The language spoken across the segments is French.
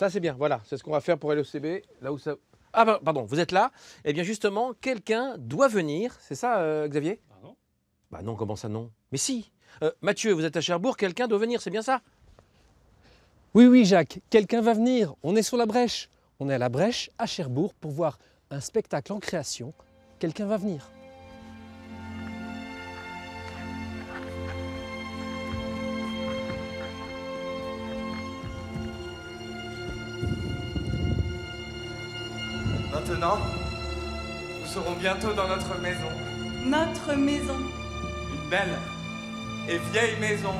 Ça, c'est bien, voilà. C'est ce qu'on va faire pour aller au CB, là où ça... Ah, pardon, vous êtes là. Eh bien, justement, quelqu'un doit venir. C'est ça, Xavier? Pardon? Bah non, comment ça, non? Mais si. Mathieu, vous êtes à Cherbourg, quelqu'un doit venir, c'est bien ça? Oui, oui, Jacques, quelqu'un va venir. On est sur la Brèche. On est à la Brèche, à Cherbourg, pour voir un spectacle en création. Quelqu'un va venir. Maintenant, nous serons bientôt dans notre maison. Notre maison. Une belle et vieille maison,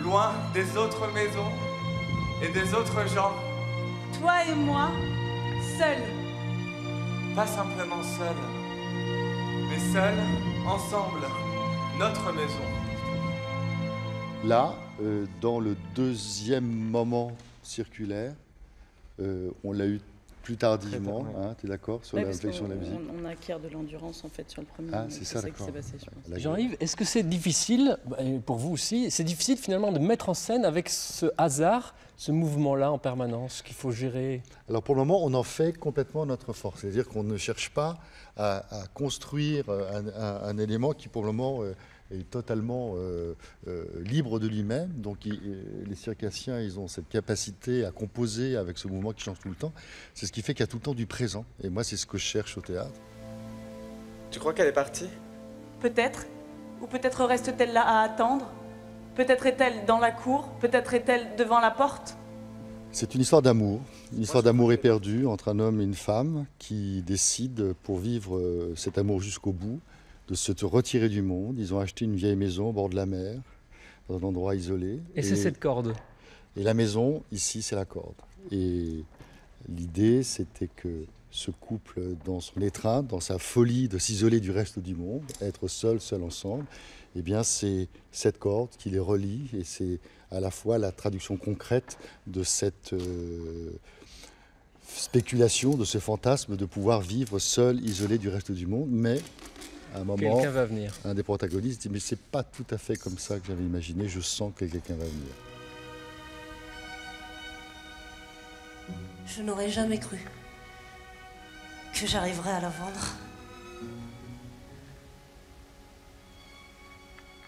loin des autres maisons et des autres gens. Toi et moi, seuls. Pas simplement seuls, mais seuls, ensemble, notre maison. Là, dans le deuxième moment circulaire, on l'a eu plus tardivement, hein, tu es d'accord, sur la réflexion de la musique? On acquiert de l'endurance en fait sur le premier. Ah, c'est ça, d'accord. Jean-Yves, est-ce que c'est difficile, et pour vous aussi, c'est difficile finalement de mettre en scène avec ce hasard, ce mouvement-là en permanence qu'il faut gérer? Alors pour le moment, on en fait complètement notre force. C'est-à-dire qu'on ne cherche pas à construire un élément qui pour le moment est totalement libre de lui-même. Donc les circassiens, ils ont cette capacité à composer avec ce mouvement qui change tout le temps. C'est ce qui fait qu'il y a tout le temps du présent. Et moi, c'est ce que je cherche au théâtre. Tu crois qu'elle est partie? Peut-être. Ou peut-être reste-t-elle là à attendre. Peut-être est-elle dans la cour. Peut-être est-elle devant la porte. C'est une histoire d'amour éperdue entre un homme et une femme qui décident, pour vivre cet amour jusqu'au bout, de se retirer du monde. Ils ont acheté une vieille maison au bord de la mer, dans un endroit isolé. Et c'est cette corde. Et la maison, ici, c'est la corde. Et l'idée, c'était que ce couple, dans son étreinte, dans sa folie de s'isoler du reste du monde, être seul ensemble, eh bien, c'est cette corde qui les relie et c'est à la fois la traduction concrète de cette spéculation, de ce fantasme de pouvoir vivre seul, isolé du reste du monde, mais à un moment, quelqu'un va venir. Un des protagonistes dit « mais c'est pas tout à fait comme ça que j'avais imaginé, je sens que quelqu'un va venir ». Je n'aurais jamais cru que j'arriverais à la vendre.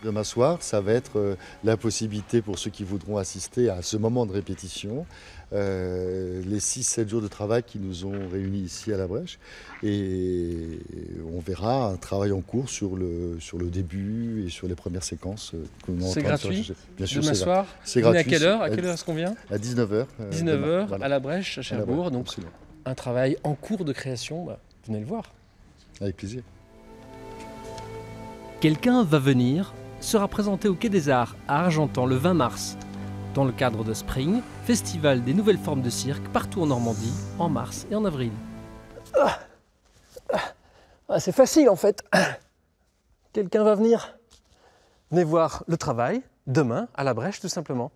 Demain soir, ça va être la possibilité pour ceux qui voudront assister à ce moment de répétition, les 6-7 jours de travail qui nous ont réunis ici à la Brèche. Et on verra un travail en cours sur le début et sur les premières séquences. C'est gratuit? Bien sûr, demain soir? C'est gratuit. À quelle heure? À quelle heure est-ce qu'on vient? À 19h. 19h, voilà. à la Brèche, à Cherbourg. Donc absolument. Un travail en cours de création, venez le voir. Avec plaisir. Quelqu'un va venir sera présenté au Quai des Arts à Argentan le 20 mars, dans le cadre de Spring, festival des nouvelles formes de cirque partout en Normandie, en mars et en avril. C'est facile en fait. Quelqu'un va venir. Venez voir le travail, demain, à la Brèche tout simplement.